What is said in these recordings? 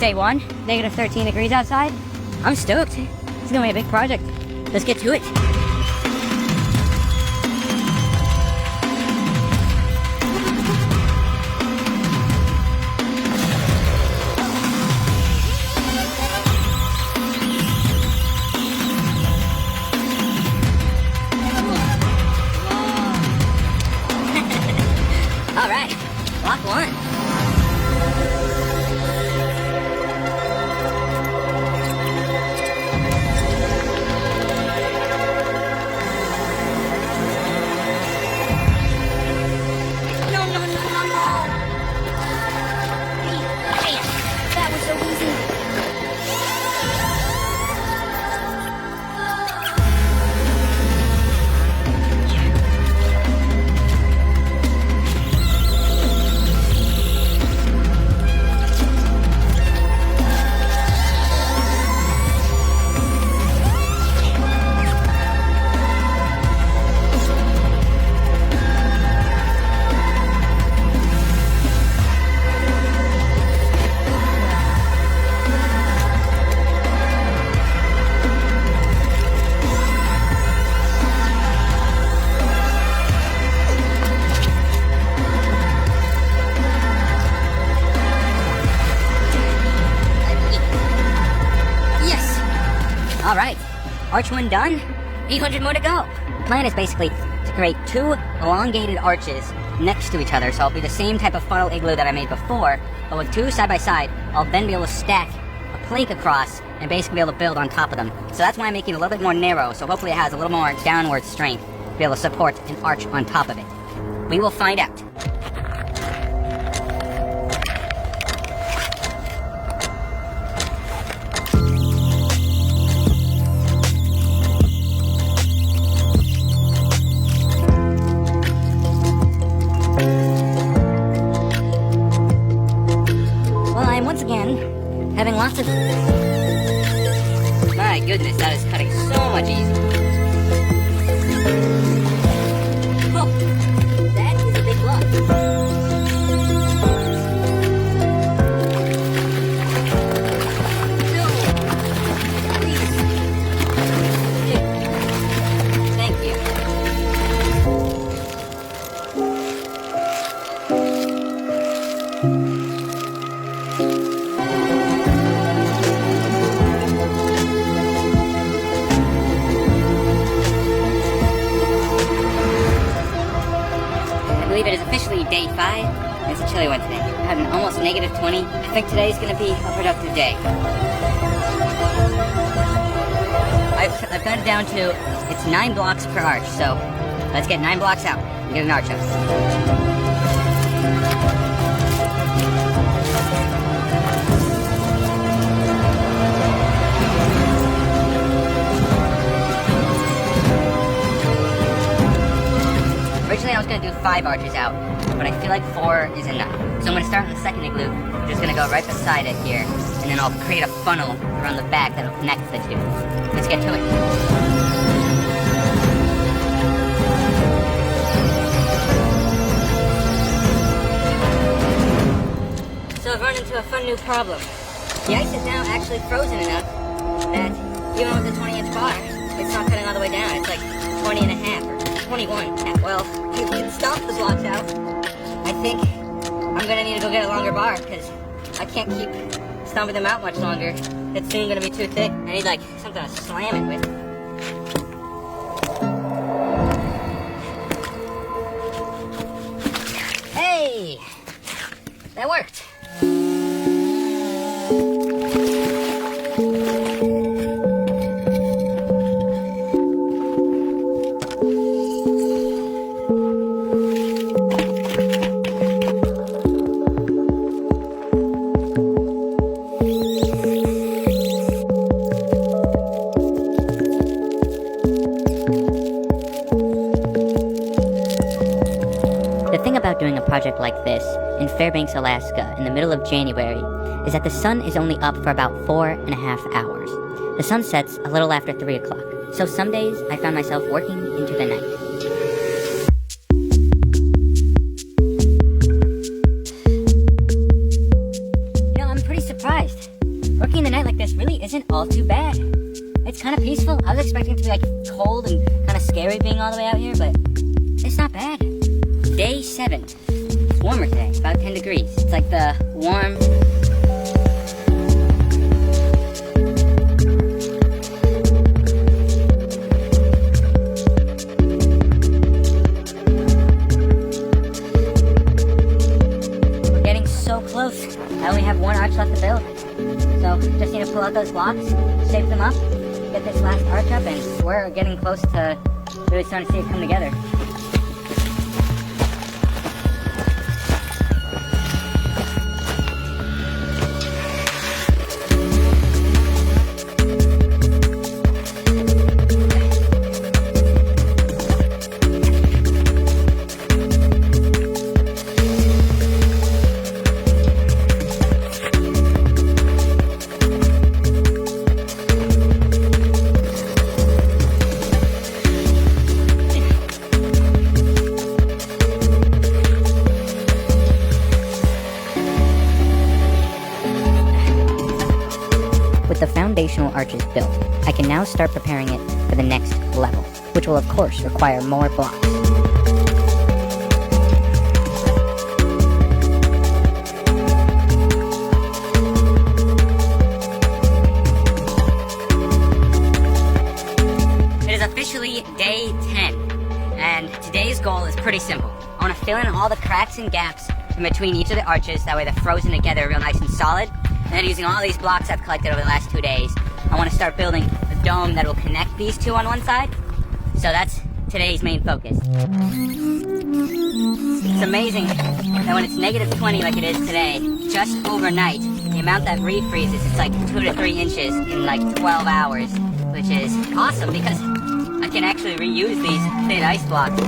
day one, negative 13 degrees outside. I'm stoked. It's gonna be a big project. Let's get to it. All right, block one. All right, arch one done, 800 more to go. The plan is basically to create two elongated arches next to each other, so it'll be the same type of funnel igloo that I made before, but with two side by side, I'll then be able to stack a plank across and basically be able to build on top of them. So that's why I'm making it a little bit more narrow, so hopefully it has a little more downward strength to be able to support an arch on top of it. We will find out. Once again, having lots of... My goodness, that is cutting so much easier. Oh, that is a big block. I believe it is officially day 5. It's a chilly one today. I had an almost negative 20. I think today's going to be a productive day. I've got it down to, it's 9 blocks per arch, so let's get 9 blocks out and get an arch up. Originally I was going to do 5 arches out, but I feel like 4 is enough. So I'm going to start on the second igloo. I'm just going to go right beside it here, and then I'll create a funnel around the back that'll connect the two. Let's get to it. So I've run into a fun new problem. The ice is now actually frozen enough that even with the 20-inch bar, it's not cutting all the way down. It's like 20 and a half or 21. Well, you can stomp the blocks out. I think I'm gonna need to go get a longer bar because I can't keep stomping them out much longer. It's soon gonna be too thick. I need like something to slam it with. Hey! That worked. The thing about doing a project like this in Fairbanks, Alaska in the middle of January is that the sun is only up for about 4.5 hours. The sun sets a little after 3 o'clock, so some days I found myself working into the night. You know, I'm pretty surprised. too bad. It's kind of peaceful. I was expecting it to be like cold and kind of scary being all the way out here, but it's not bad. Day 7. It's warmer today, about 10 degrees. It's like the warm... We're getting so close. I only have one arch left to build. So just need to pull out those blocks, shape them up, get this last arch up, and we're getting close to really starting to see it come together. The foundational arches built, I can now start preparing it for the next level, which will of course require more blocks. It is officially day 10, and today's goal is pretty simple. I want to fill in all the cracks and gaps in between each of the arches, that way they're frozen together real nice and solid. And then using all these blocks I've collected over the last 2 days, I want to start building a dome that will connect these two on one side. So that's today's main focus. It's amazing that when it's negative 20 like it is today, just overnight, the amount that refreezes, it's like 2 to 3 inches in like 12 hours, which is awesome because I can actually reuse these thin ice blocks.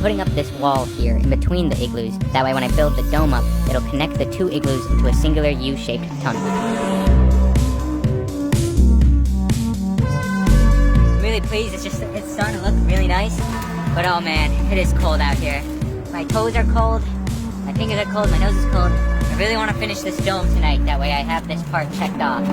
Putting up this wall here in between the igloos. That way when I build the dome up, it'll connect the 2 igloos into a singular U-shaped tunnel. I'm really pleased. It's starting to look really nice. But oh man, it is cold out here. My toes are cold, my fingers are cold, my nose is cold. I really want to finish this dome tonight. That way I have this part checked off.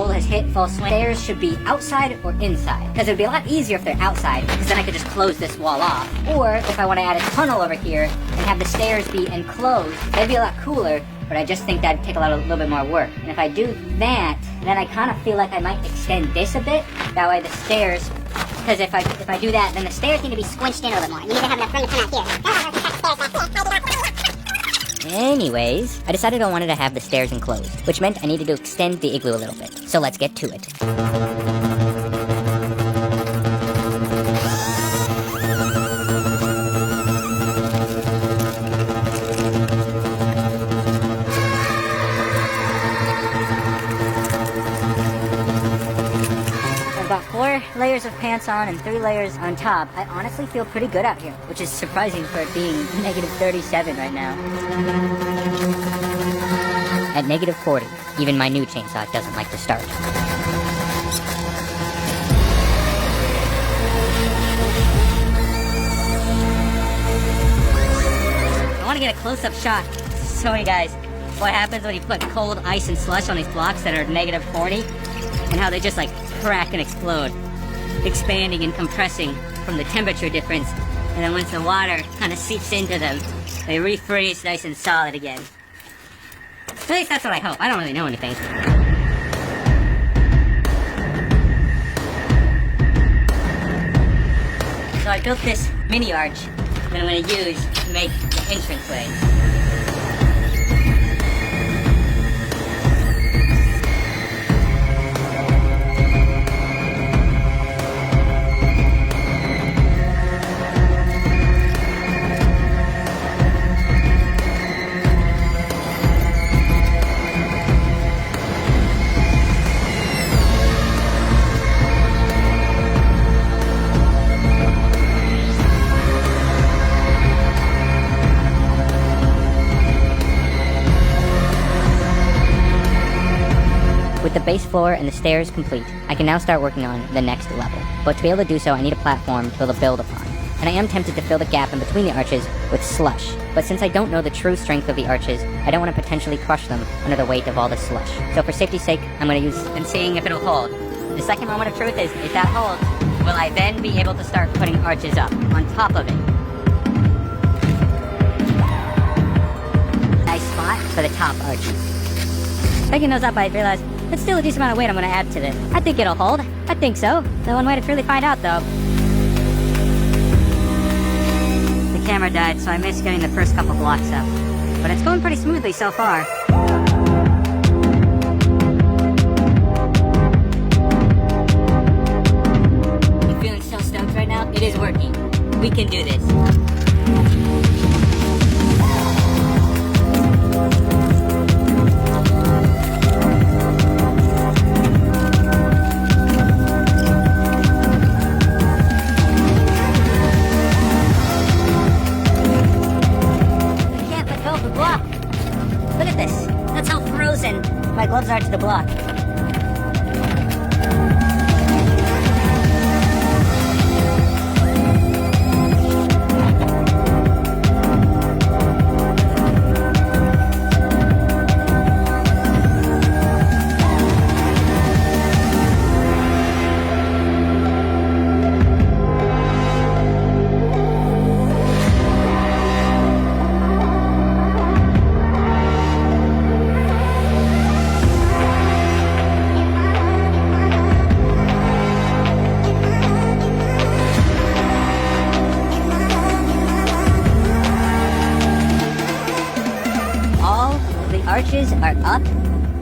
Has hit full swing. Stairs should be outside or inside, because it would be a lot easier if they're outside, because then I could just close this wall off. Or if I want to add a tunnel over here and have the stairs be enclosed, that'd be a lot cooler, but I just think that'd take a little bit more work. And if I do that, then I kind of feel like I might extend this a bit. That way the stairs, because if I do that, then the stairs need to be squinched in a little bit more. You need to have enough room to come out here. Anyways, I decided I wanted to have the stairs enclosed, which meant I needed to extend the igloo a little bit. So let's get to it. I've got 4 layers of pants on and 3 layers on top. I honestly feel pretty good out here, which is surprising for it being negative 37 right now. At negative 40, even my new chainsaw doesn't like to start. I want to get a close-up shot to show you guys what happens when you put cold ice and slush on these blocks that are negative 40, and how they just like crack and explode, expanding and compressing from the temperature difference. And then once the water kind of seeps into them, they refreeze nice and solid again. At least that's what I hope. I don't really know anything. So I built this mini arch that I'm going to use to make the entranceway. base floor and the stairs complete, I can now start working on the next level. But to be able to do so, I need a platform to be able to build upon. And I am tempted to fill the gap in between the arches with slush. But since I don't know the true strength of the arches, I don't want to potentially crush them under the weight of all the slush. So for safety's sake, I'm going to use and seeing if it'll hold. The second moment of truth is, if that holds, will I then be able to start putting arches up on top of it? Nice spot for the top arches. Picking those up, I realized that's still a decent amount of weight I'm going to add to this. I think it'll hold. I think so. The one way to truly find out, though. The camera died, so I missed getting the first couple blocks up. But it's going pretty smoothly so far. I'm feeling so stoked right now. It is working. We can do this. My gloves are to the block. Arches are up.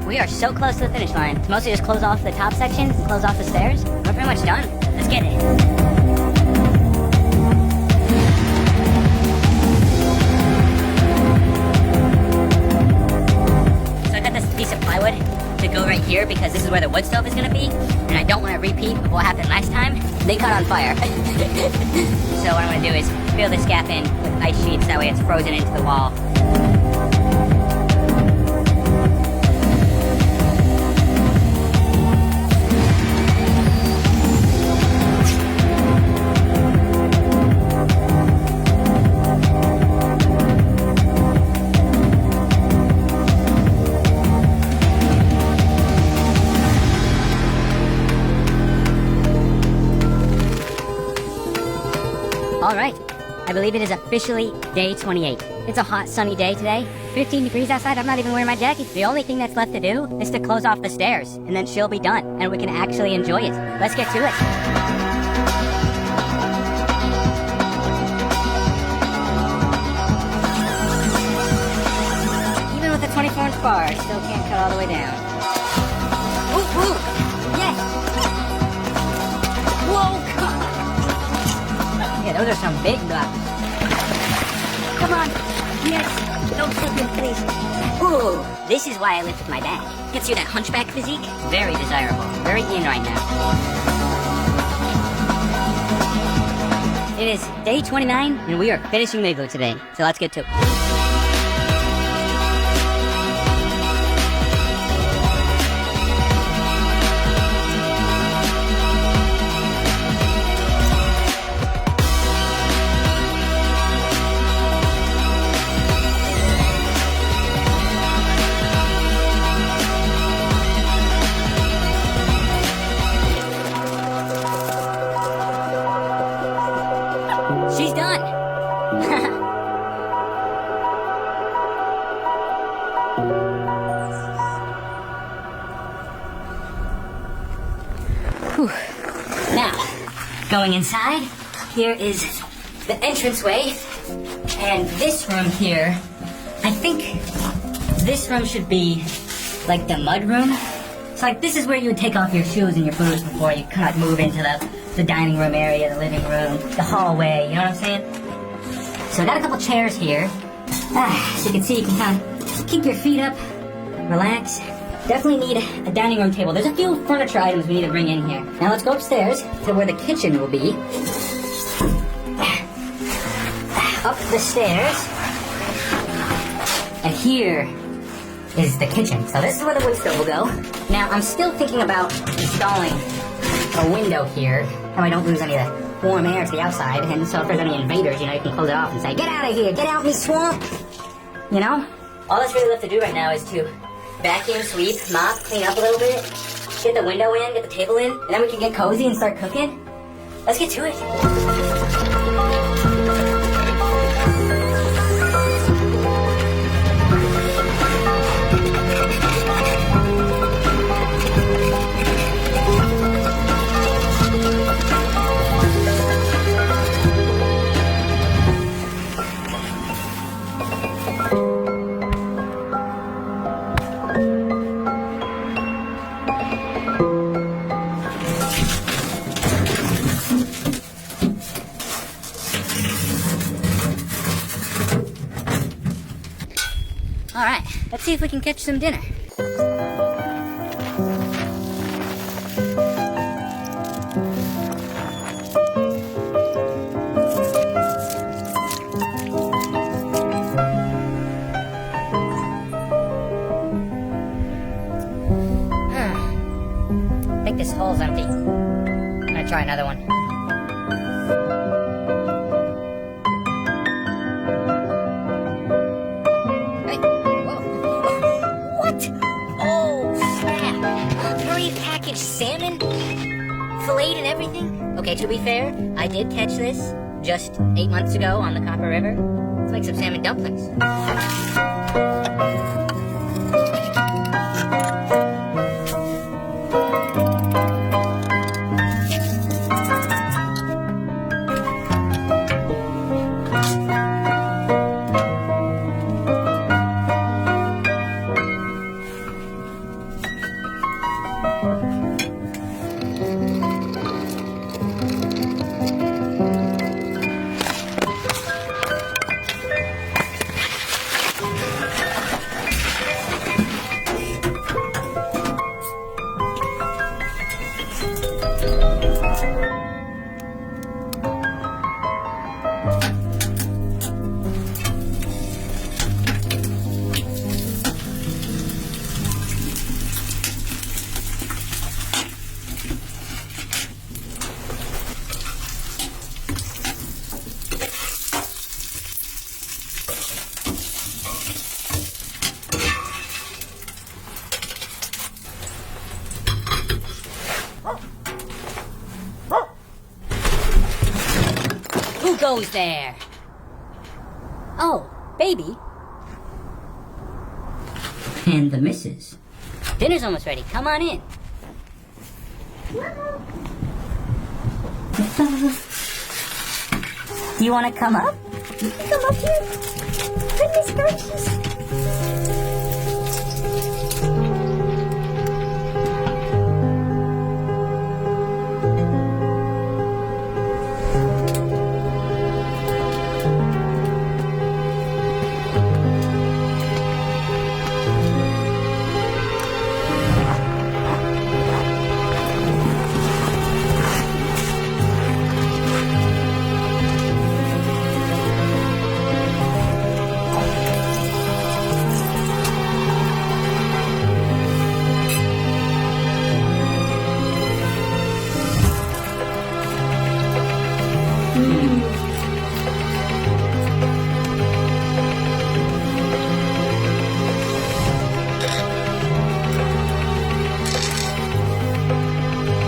We are so close to the finish line. It's mostly just close off the top section, close off the stairs. We're pretty much done. Let's get it. So I got this piece of plywood to go right here because this is where the wood stove is going to be, and I don't want to repeat what happened last time. They caught on fire. So what I'm going to do is fill this gap in with ice sheets, that way it's frozen into the wall. Alright, I believe it is officially day 28. It's a hot, sunny day today. 15 degrees outside, I'm not even wearing my jacket. The only thing that's left to do is to close off the stairs, and then she'll be done, and we can actually enjoy it. Let's get to it. Even with the 24-inch bar, I still can't cut all the way down. Ooh, ooh, yes! Whoa, God! Yeah, those are some big blocks. Come on. Yes. Don't slip me, please. Ooh, this is why I lift with my bag. Gets you that hunchback physique. Very desirable. Very in right now. It is day 29, and we are finishing the igloo today. So let's get to it. She's done! Whew. Now, going inside, here is the entranceway, and this room here, I think this room should be like the mud room. So like this is where you would take off your shoes and your boots before you kind of move into the dining room area, the living room, the hallway, you know what I'm saying? So I got a couple chairs here. So you can see, you can kind of keep your feet up, relax. Definitely need a dining room table. There's a few furniture items we need to bring in here. Now let's go upstairs to where the kitchen will be. Up the stairs. And here is the kitchen. So this is where the wood stove will go. Now, I'm still thinking about installing a window here, so I don't lose any of the warm air to the outside, and so if there's any invaders, you know, you can close it off and say, get out of here, get out me swamp, you know? All that's really left to do right now is to vacuum, sweep, mop, clean up a little bit, get the window in, get the table in, and then we can get cozy and start cooking. Let's get to it. All right, let's see if we can catch some dinner. I think this hole's empty. I'm gonna try another one. Salmon, filleted and everything. Okay, to be fair, I did catch this just 8 months ago on the Copper River. It's like some salmon dumplings. Who goes there? Oh, baby. And the missus. Dinner's almost ready. Come on in. Do you want to come up? You can come up here. Goodness gracious.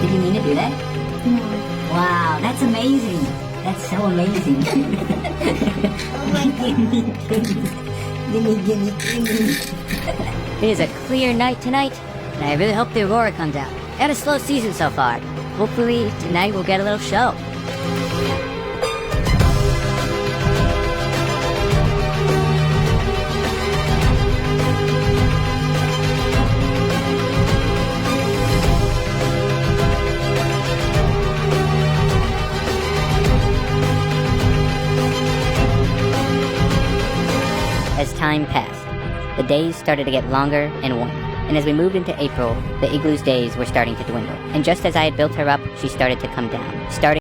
Did you mean to do that? No. Wow, that's amazing. That's so amazing. Oh my God. Gimme. It is a clear night tonight, and I really hope the aurora comes out. Had a slow season so far. Hopefully tonight we'll get a little show. As time passed, the days started to get longer and warmer, and as we moved into April, the igloo's days were starting to dwindle. And just as I had built her up, she started to come down, starting